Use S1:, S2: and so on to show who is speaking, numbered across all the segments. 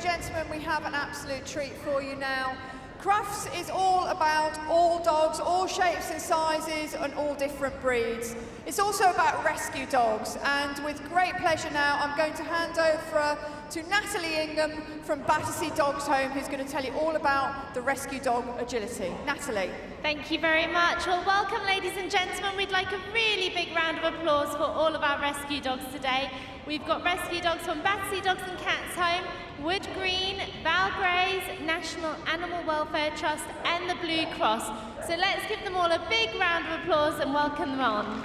S1: gentlemen, we have an absolute treat for you now. Crufts is all about all dogs, all shapes and sizes and all different breeds. It's also about rescue dogs, and with great pleasure now I'm going to hand over to Natalie Ingham from Battersea Dogs Home, who's going to tell you all about the rescue dog agility. Natalie.
S2: Thank you very much. Well, welcome ladies and gentlemen. We'd like a really big round of applause for all of our rescue dogs today. We've got rescue dogs from Battersea Dogs and Cats Home, Wood Green, Val Gray's, National Animal Welfare Trust and the Blue Cross. So let's give them all a big round of applause and welcome them on.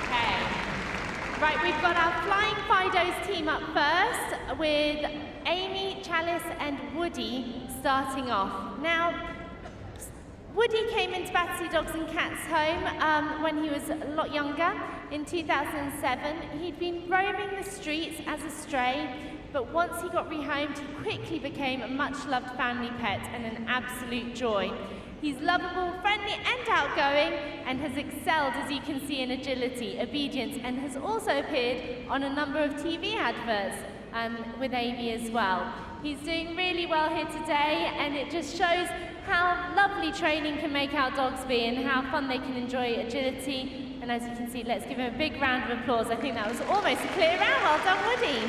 S2: Okay. Right, we've got our Flying Fidos team up first with Amy, Chalice and Woody starting off. Now, Woody came into Battersea Dogs and Cats Home when he was a lot younger, in 2007. He'd been roaming the streets as a stray, but once he got rehomed, he quickly became a much-loved family pet and an absolute joy. He's lovable, friendly and outgoing, and has excelled, as you can see, in agility, obedience, and has also appeared on a number of TV adverts with Amy as well. He's doing really well here today, and it just shows how lovely training can make our dogs be and how fun they can enjoy agility. And as you can see, let's give him a big round of applause. I think that was almost a clear round. Well done, Woody.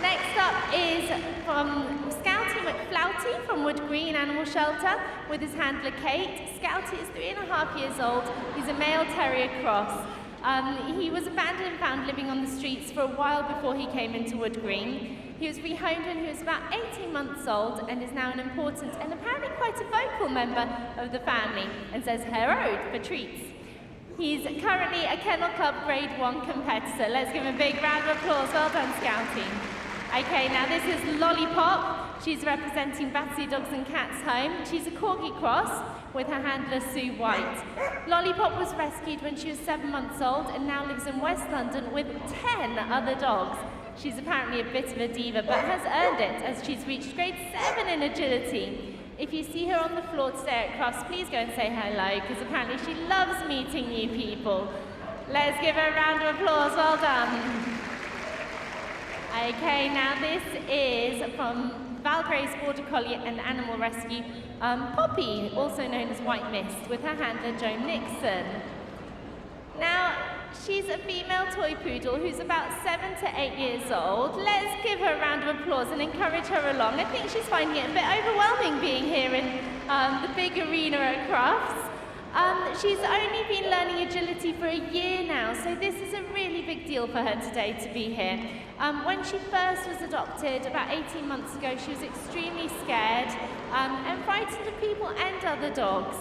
S2: Next up is from Scouty McFlouty from Wood Green Animal Shelter with his handler Kate. Scouty is 3.5 years old. He's a male terrier cross. He was abandoned and found living on the streets for a while before he came into Wood Green. He was rehomed when he was about 18 months old and is now an important and apparently quite a vocal member of the family and says hello for treats. He's currently a Kennel Club Grade 1 competitor. Let's give him a big round of applause. Well done, Scouty. Okay, now this is Lollipop. She's representing Battersea Dogs and Cats Home. She's a Corgi cross with her handler Sue White. Lollipop was rescued when she was 7 months old and now lives in West London with 10 other dogs. She's apparently a bit of a diva, but has earned it as she's reached grade 7 in agility. If you see her on the floor today at Crufts, please go and say hello, because apparently she loves meeting new people. Let's give her a round of applause. Well done. Okay, now this is from Val Gray's Border Collie and Animal Rescue, Poppy, also known as White Mist, with her handler Joan Nixon. Now, she's a female toy poodle who's about 7 to 8 years old. Let's give her a round of applause and encourage her along. I think she's finding it a bit overwhelming being here in the big arena at Crufts. She's only been learning agility for a year now, so this is a really big deal for her today to be here. When she first was adopted about 18 months ago, she was extremely scared and frightened of people and other dogs.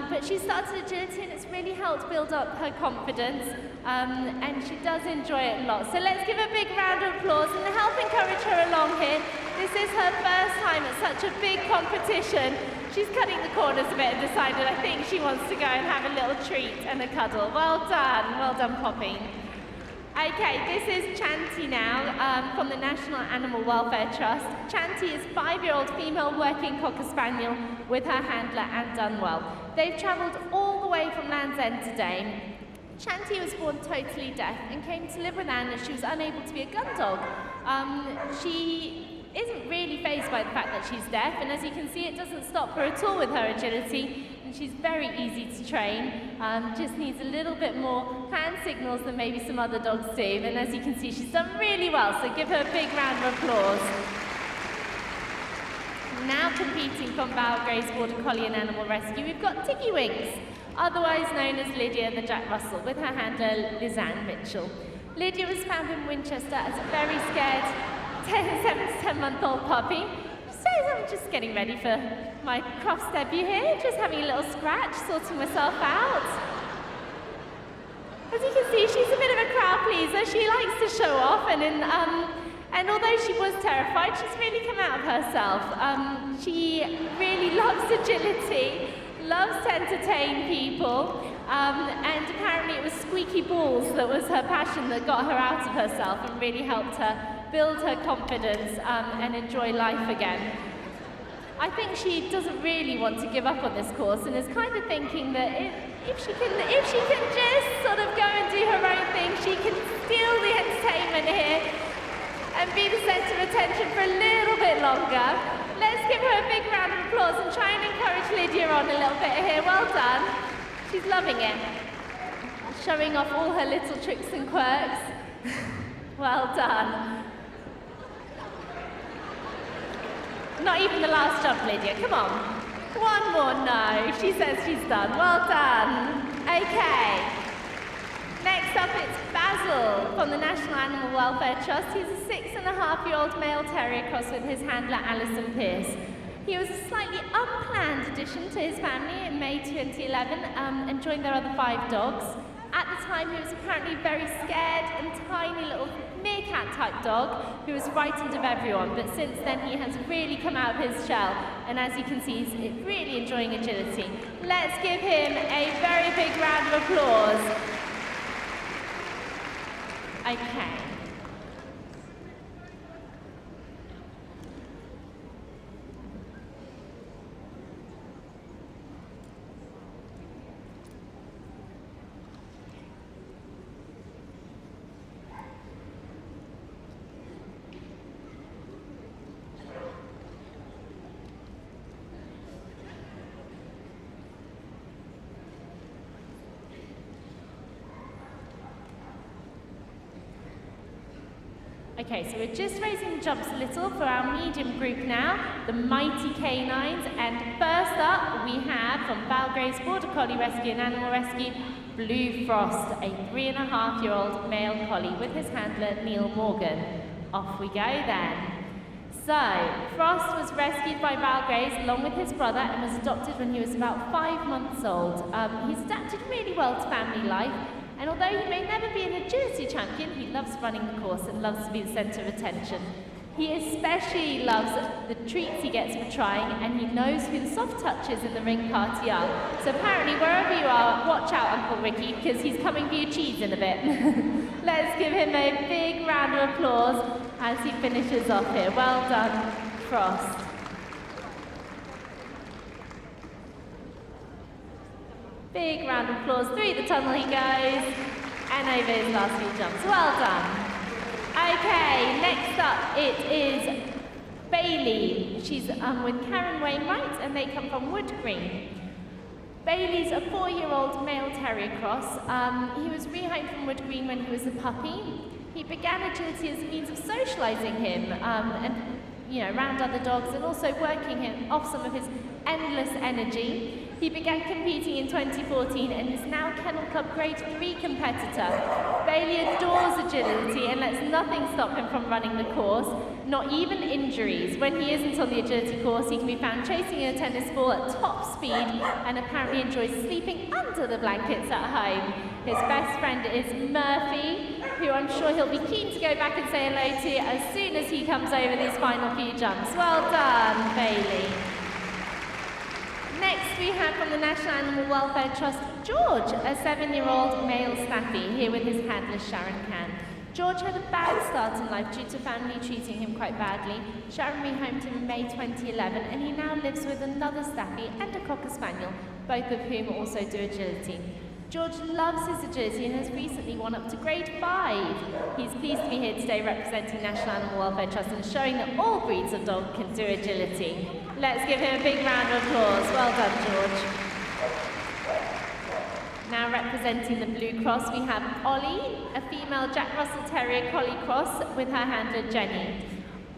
S2: But she started agility and it's really helped build up her confidence, and she does enjoy it a lot. So let's give a big round of applause and help encourage her along here. This is her first time at such a big competition. She's cutting the corners a bit and decided I think she wants to go and have a little treat and a cuddle. Well done Poppy. Okay, this is Chanty now from the National Animal Welfare Trust. Chanty is a 5-year-old female working Cocker Spaniel with her handler Anne Dunwell. They've travelled all the way from Land's End today. Chanty was born totally deaf and came to live with Anne as she was unable to be a gun dog. She isn't really fazed by the fact that she's deaf, and as you can see, it doesn't stop her at all with her agility, and she's very easy to train. Just needs a little bit more hand signals than maybe some other dogs do, and as you can see, she's done really well, so give her a big round of applause. Now competing from Val Gray's Border Collie and Animal Rescue, we've got Tiggy Winks, otherwise known as Lydia the Jack Russell, with her handler Lizanne Mitchell. Lydia was found in Winchester as a very scared 7 to 10-month-old puppy. So I'm just getting ready for my Crufts debut here, just having a little scratch, sorting myself out. As you can see, she's a bit of a crowd pleaser. She likes to show off, and although she was terrified, she's really come out of herself. She really loves agility, loves to entertain people, and apparently it was squeaky balls that was her passion that got her out of herself and really helped her build her confidence and enjoy life again. I think she doesn't really want to give up on this course and is kind of thinking that if she can just sort of go and do her own thing, she can steal the entertainment here and be the centre of attention for a little bit longer. Let's give her a big round of applause and try and encourage Lydia on a little bit here. Well done. She's loving it. Showing off all her little tricks and quirks. Well done. Not even the last jump, Lydia. Come on. One more. No. She says she's done. Well done. Okay. Next up, it's Basil from the National Animal Welfare Trust. He's a 6.5-year-old male terrier cross with his handler, Alison Pierce. He was a slightly unplanned addition to his family in May 2011 and joined their other 5 dogs. At the time, he was apparently a very scared and tiny little meerkat-type dog who was frightened of everyone, but since then he has really come out of his shell, and as you can see, he's really enjoying agility. Let's give him a very big round of applause. Okay. Okay, so we're just raising the jumps a little for our medium group now, the mighty canines. And first up, we have from Valgrave's Border Collie Rescue and Animal Rescue, Blue Frost, a 3.5-year-old male collie with his handler, Neil Morgan. Off we go then. So, Frost was rescued by Valgraves along with his brother and was adopted when he was about 5 months old. He's adapted really well to family life. And although he may never be an agility champion, he loves running the course and loves to be the centre of attention. He especially loves the treats he gets for trying, and he knows who the soft touches in the ring party are. So apparently, wherever you are, watch out, Uncle Ricky, because he's coming for your cheese in a bit. Let's give him a big round of applause as he finishes off here. Well done, Frost. Big round of applause. Through the tunnel he goes, and over his last few jumps. Well done. Okay, next up it is Bailey. She's with Karen Wainwright, and they come from Wood Green. Bailey's a 4-year-old male terrier cross. He was rehomed from Wood Green when he was a puppy. He began agility as a means of socialising him around other dogs, and also working him off some of his endless energy. He began competing in 2014 and is now Kennel Club Grade 3 competitor. Bailey adores agility and lets nothing stop him from running the course, not even injuries. When he isn't on the agility course, he can be found chasing a tennis ball at top speed and apparently enjoys sleeping under the blankets at home. His best friend is Murphy, who I'm sure he'll be keen to go back and say hello to as soon as he comes over these final few jumps. Well done, Bailey. Next we have from the National Animal Welfare Trust, George, a 7-year-old male staffy, here with his handler Sharon Can. George had a bad start in life due to family treating him quite badly. Sharon rehomed him in May 2011, and he now lives with another staffy and a Cocker Spaniel, both of whom also do agility. George loves his agility and has recently won up to Grade 5. He's pleased to be here today representing National Animal Welfare Trust and showing that all breeds of dog can do agility. Let's give him a big round of applause. Well done, George. Now representing the Blue Cross, we have Ollie, a female Jack Russell Terrier Collie Cross with her handler Jenny.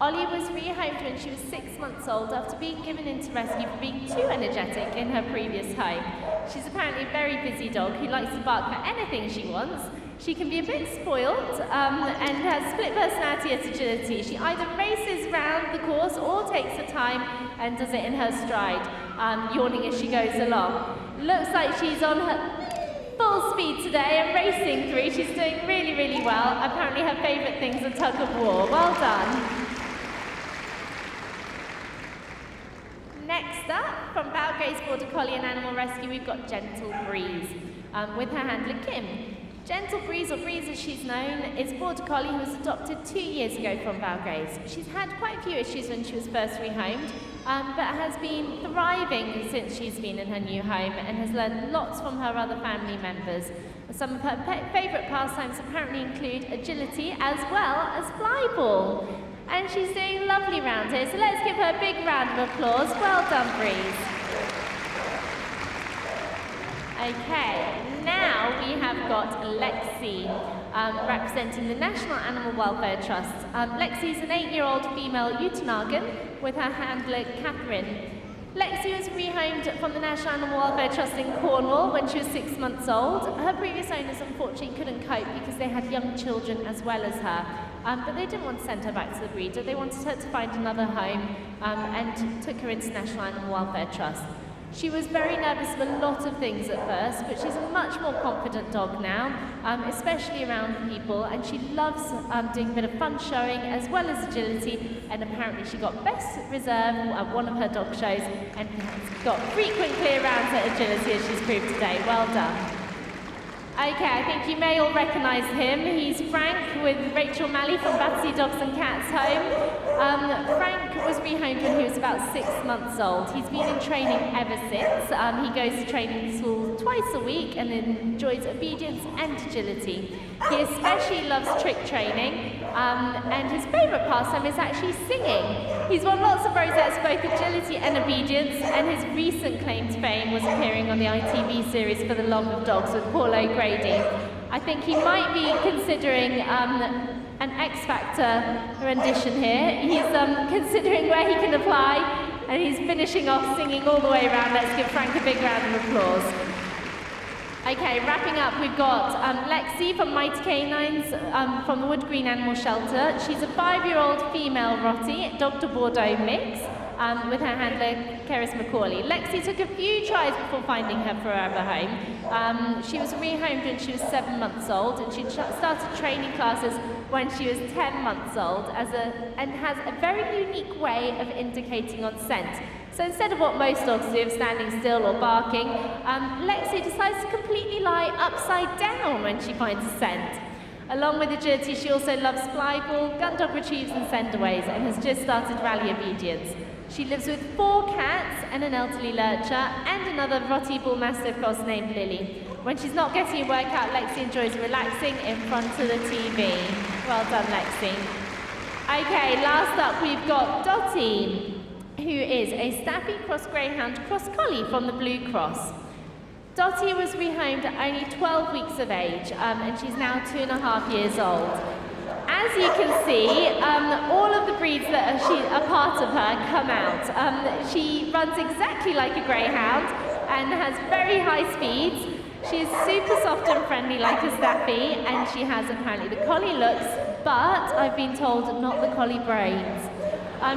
S2: Ollie was rehomed when she was 6 months old after being given into rescue for being too energetic in her previous home. She's apparently a very busy dog who likes to bark for anything she wants. She can be a bit spoiled and has split personality at agility. She either races round the course or takes her time and does it in her stride, yawning as she goes along. Looks like she's on her full speed today and racing through. She's doing really, really well. Apparently her favourite thing's a tug of war. Well done. Next up, from Valgrave's Border Collie and Animal Rescue, we've got Gentle Breeze, with her handler Kim. Gentle Breeze, or Breeze as she's known, is a Border Collie who was adopted 2 years ago from Valgrave's. She's had quite a few issues when she was first rehomed, but has been thriving since she's been in her new home and has learned lots from her other family members. Some of her favourite pastimes apparently include agility as well as flyball. And she's doing lovely round here, so let's give her a big round of applause. Well done, Breeze. Okay, now we have got Lexi, representing the National Animal Welfare Trust. Lexi is an 8-year-old female Utonagan with her handler, Catherine. Lexi was rehomed from the National Animal Welfare Trust in Cornwall when she was 6 months old. Her previous owners unfortunately couldn't cope because they had young children as well as her. But they didn't want to send her back to the breeder. They wanted her to find another home and took her into National Animal Welfare Trust. She was very nervous of a lot of things at first, but she's a much more confident dog now, especially around people, and she loves doing a bit of fun showing as well as agility, and apparently she got best reserve at one of her dog shows and has got frequent clear rounds at agility as she's proved today. Well done. Okay, I think you may all recognise him. He's Frank with Rachel Malley from Battersea Dogs and Cats Home. Frank was rehomed when he was about 6 months old. He's been in training ever since. He goes to training school twice a week and enjoys obedience and agility. He especially loves trick training, and his favourite pastime is actually singing. He's won lots of rosettes, both agility and obedience, and his recent claim to fame was appearing on the ITV series For the Love of Dogs with Paul O'Grady. I think he might be considering an X Factor rendition here. He's considering where he can apply, and he's finishing off singing all the way around. Let's give Frank a big round of applause. Okay, wrapping up, we've got Lexi from Mighty Canines from the Wood Green Animal Shelter. She's a 5-year-old female Rottie, Dr. Bordeaux mix, with her handler, Keris McCauley. Lexi took a few tries before finding her forever home. She was rehomed when she was 7 months old, and she started training classes when she was 10 months old, and has a very unique way of indicating on scent. So instead of what most dogs do of standing still or barking, Lexi decides to completely lie upside down when she finds a scent. Along with agility, she also loves flyball, gun dog retrieves and sendaways, and has just started rally obedience. She lives with 4 cats and an elderly lurcher and another Rottie Bull Mastiff cross named Lily. When she's not getting a workout, Lexi enjoys relaxing in front of the TV. Well done, Lexi. Okay, last up we've got Dottie, who is a Staffy Cross Greyhound Cross Collie from the Blue Cross. Dottie was rehomed at only 12 weeks of age, and she's now 2.5 years old. As you can see, all of the breeds that are part of her come out. She runs exactly like a greyhound and has very high speeds. She is super soft and friendly like a Staffy, and she has apparently the collie looks, but I've been told not the collie brains.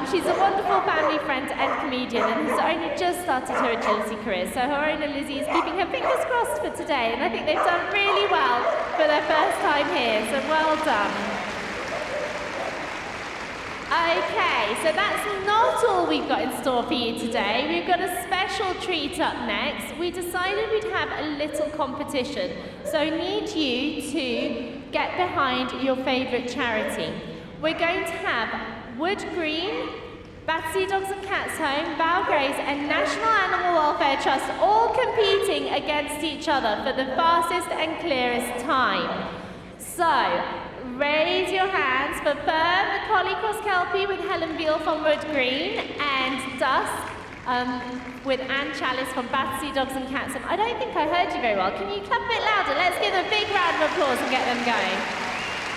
S2: She's a wonderful family friend and comedian, and has only just started her agility career, so her owner Lizzie is keeping her fingers crossed for today, and I think they've done really well for their first time here, so well done. Okay, so that's not all we've got in store for you today. We've got a special treat up next. We decided we'd have a little competition, so I need you to get behind your favourite charity. We're going to have Wood Green, Battersea Dogs and Cats Home, Valgraves and National Animal Welfare Trust all competing against each other for the fastest and clearest time. So, raise your hands for Fern, the Collie Cross Kelpie with Helen Beale from Wood Green, and Dusk with Anne Chalice from Battersea Dogs and Cats Home. I don't think I heard you very well. Can you clap a bit louder? Let's give them a big round of applause and get them going.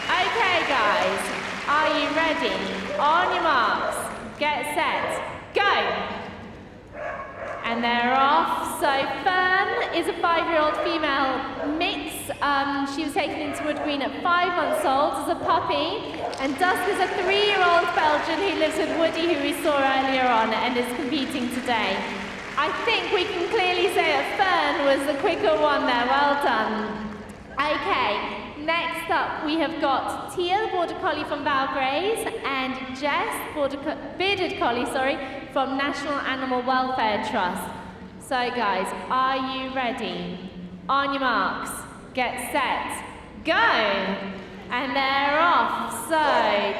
S2: Okay, guys. Are you ready? On your marks, get set, go! And they're off. So Fern is a 5-year-old female mix. She was taken into Wood Green at 5 months old as a puppy. And Dusk is a 3-year-old Belgian who lives with Woody, who we saw earlier on, and is competing today. I think we can clearly say that Fern was the quicker one there. Well done. Okay. Next up, we have got Tia, the Border Collie from Valgraves, and Jess, Bearded Collie, from National Animal Welfare Trust. So guys, are you ready? On your marks, get set, go! And they're off. So,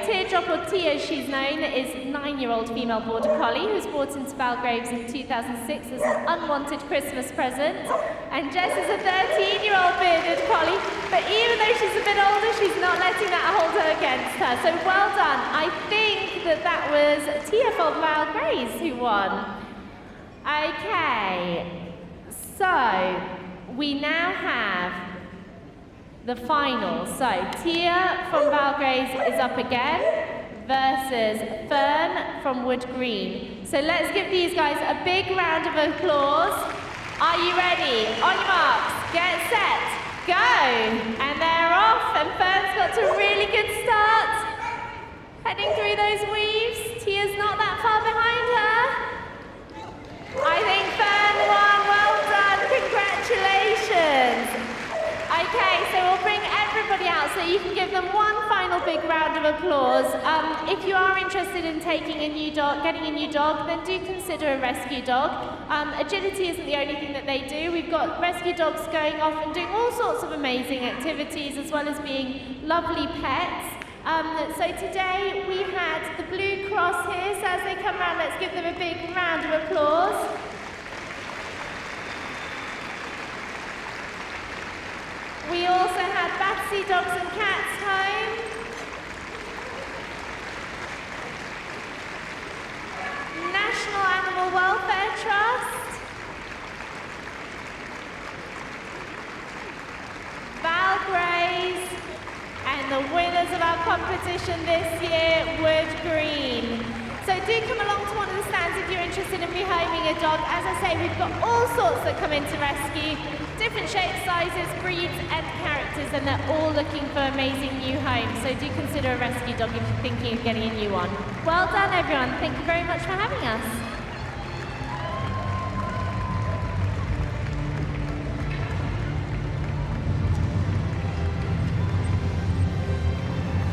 S2: Teardrop, or Tia as she's known, is a 9-year-old female border collie who was brought into Belgraves in 2006 as an unwanted Christmas present. And Jess is a 13-year-old bearded collie, but even though she's a bit older, she's not letting that hold her against her. So well done. I think that was Tia from Belgraves who won. Okay, so we now have the final. So Tia from Belgraves is up again versus Fern from Wood Green. So let's give these guys a big round of applause. Are you ready? On your marks, get set, go! And they're off, and Fern's got a really good start. Heading through those weaves. Tia's not that far behind her. I think Fern won. Well done. Congratulations. Okay, so we'll bring everybody out so you can give them one final big round of applause. If you are interested in taking a new dog, getting a new dog, then do consider a rescue dog. Agility isn't the only thing that they do. We've got rescue dogs going off and doing all sorts of amazing activities, as well as being lovely pets. So today we had the Blue Cross here, so as they come around, let's give them a big round of applause. We also had Battersea Dogs and Cats home. National Animal Welfare Trust. Belgraves. And the winners of our competition this year, Wood Green. So do come along to one of the stands if you're interested in rehoming a dog. As I say, we've got all sorts that come into rescue, different shapes, sizes, breeds and characters, and they're all looking for amazing new homes. So do consider a rescue dog if you're thinking of getting a new one. Well done everyone, thank you very much for having us.